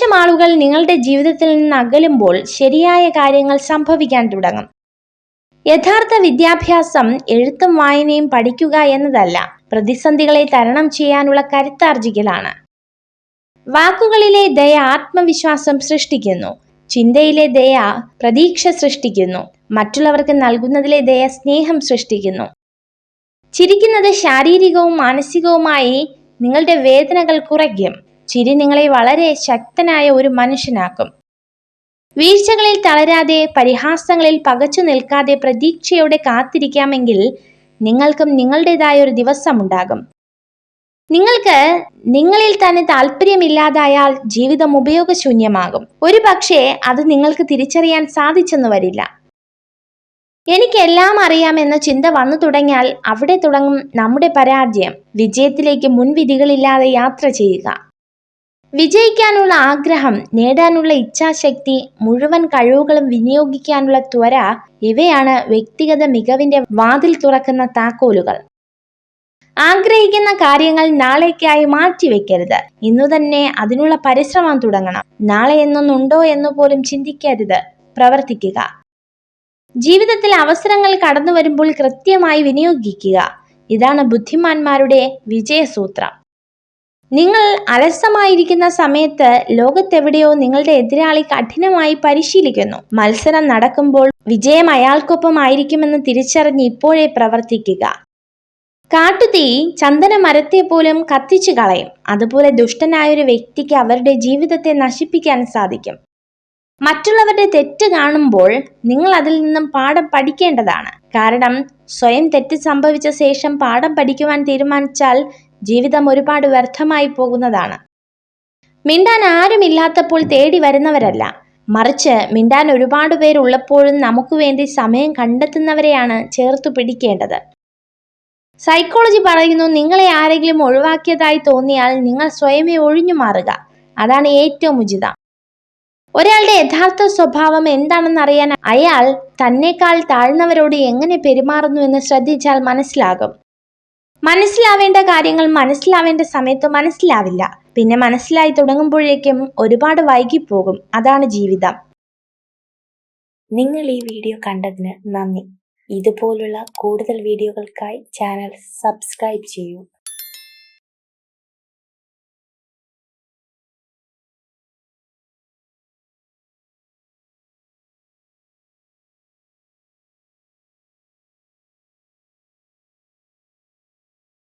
മോശം ആളുകൾ നിങ്ങളുടെ ജീവിതത്തിൽ നിന്ന് അകലുമ്പോൾ ശരിയായ കാര്യങ്ങൾ സംഭവിക്കാൻ തുടങ്ങും. യഥാർത്ഥ വിദ്യാഭ്യാസം എഴുത്തും വായനയും പഠിക്കുക എന്നതല്ല, പ്രതിസന്ധികളെ തരണം ചെയ്യാനുള്ള കരുത്താർജിക്കലാണ്. വാക്കുകളിലെ ദയ ആത്മവിശ്വാസം സൃഷ്ടിക്കുന്നു. ചിന്തയിലെ ദയ പ്രതീക്ഷ സൃഷ്ടിക്കുന്നു. മറ്റുള്ളവർക്ക് നൽകുന്നതിലെ ദയ സ്നേഹം സൃഷ്ടിക്കുന്നു. ചിരിക്കുന്നത് ശാരീരികവും മാനസികവുമായി നിങ്ങളുടെ വേദനകൾ കുറയ്ക്കും. ചിരി നിങ്ങളെ വളരെ ശക്തനായ ഒരു മനുഷ്യനാക്കും. വീഴ്ചകളിൽ തളരാതെ, പരിഹാസങ്ങളിൽ പകച്ചു നിൽക്കാതെ പ്രതീക്ഷയോടെ കാത്തിരിക്കാമെങ്കിൽ നിങ്ങൾക്കും നിങ്ങളുടേതായ ഒരു ദിവസമുണ്ടാകും. നിങ്ങൾക്ക് നിങ്ങളിൽ തന്നെ താല്പര്യമില്ലാതായാൽ ജീവിതം ഉപയോഗശൂന്യമാകും. ഒരു പക്ഷേ അത് നിങ്ങൾക്ക് തിരിച്ചറിയാൻ സാധിച്ചെന്ന് വരില്ല. എനിക്കെല്ലാം അറിയാമെന്ന ചിന്ത വന്നു തുടങ്ങിയാൽ അവിടെ തുടങ്ങും നമ്മുടെ പരാജയം. വിജയത്തിലേക്ക് മുൻവിധികളില്ലാതെ യാത്ര ചെയ്യുക. വിജയിക്കാനുള്ള ആഗ്രഹം, നേടാനുള്ള ഇച്ഛാശക്തി, മുഴുവൻ കഴിവുകളും വിനിയോഗിക്കാനുള്ള ത്വര, ഇവയാണ് വ്യക്തിഗത മികവിന്റെ വാതിൽ തുറക്കുന്ന താക്കോലുകൾ. ആഗ്രഹിക്കുന്ന കാര്യങ്ങൾ നാളേക്കായി മാറ്റിവെക്കരുത്. ഇന്നു തന്നെ അതിനുള്ള പരിശ്രമം തുടങ്ങണം. നാളെ എന്നൊന്നുണ്ടോ എന്ന് പോലും ചിന്തിക്കരുത്, പ്രവർത്തിക്കുക. ജീവിതത്തിൽ അവസരങ്ങൾ കടന്നു വരുമ്പോൾ കൃത്യമായി വിനിയോഗിക്കുക. ഇതാണ് ബുദ്ധിമാന്മാരുടെ വിജയസൂത്രം. നിങ്ങൾ അലസമായിരിക്കുന്ന സമയത്ത് ലോകത്തെവിടെയോ നിങ്ങളുടെ എതിരാളി കഠിനമായി പരിശീലിക്കുന്നു. മത്സരം നടക്കുമ്പോൾ വിജയം അയാൾക്കൊപ്പം ആയിരിക്കുമെന്ന് തിരിച്ചറിഞ്ഞ് ഇപ്പോഴേ പ്രവർത്തിക്കുക. കാട്ടുതീ ചന്ദന മരത്തെ പോലും കത്തിച്ചു കളയും. അതുപോലെ ദുഷ്ടനായൊരു വ്യക്തിക്ക് അവരുടെ ജീവിതത്തെ നശിപ്പിക്കാൻ സാധിക്കും. മറ്റുള്ളവരുടെ തെറ്റ് കാണുമ്പോൾ നിങ്ങൾ അതിൽ നിന്നും പാഠം പഠിക്കേണ്ടതാണ്. കാരണം സ്വയം തെറ്റ് സംഭവിച്ച ശേഷം പാഠം പഠിക്കുവാൻ തീരുമാനിച്ചാൽ ജീവിതം ഒരുപാട് വ്യർത്ഥമായി പോകുന്നതാണ്. മിണ്ടാൻ ആരുമില്ലാത്തപ്പോൾ തേടി വരുന്നവരല്ല, മറിച്ച് മിണ്ടാൻ ഒരുപാട് പേരുള്ളപ്പോഴും നമുക്ക് വേണ്ടി സമയം കണ്ടെത്തുന്നവരെയാണ് ചേർത്തു പിടിക്കേണ്ടത്. സൈക്കോളജി പറയുന്നു, നിങ്ങളെ ആരെങ്കിലും ഒഴിവാക്കിയതായി തോന്നിയാൽ നിങ്ങൾ സ്വയമേ ഒഴിഞ്ഞു മാറുക. അതാണ് ഏറ്റവും ഉചിതം. ഒരാളുടെ യഥാർത്ഥ സ്വഭാവം എന്താണെന്നറിയാൻ അയാൾ തന്നെക്കാൾ താഴ്ന്നവരോട് എങ്ങനെ പെരുമാറുന്നു എന്ന് ശ്രദ്ധിച്ചാൽ മനസ്സിലാകും. മനസ്സിലാവേണ്ട കാര്യങ്ങൾ മനസ്സിലാവേണ്ട സമയത്ത് മനസ്സിലാവില്ല. പിന്നെ മനസ്സിലായി തുടങ്ങുമ്പോഴേക്കും ഒരുപാട് വൈകിപ്പോകും. അതാണ് ജീവിതം. നിങ്ങൾ ഈ വീഡിയോ കണ്ടതിന് നന്ദി. ഇതുപോലുള്ള കൂടുതൽ വീഡിയോകൾക്കായി ചാനൽ സബ്സ്ക്രൈബ് ചെയ്യൂ.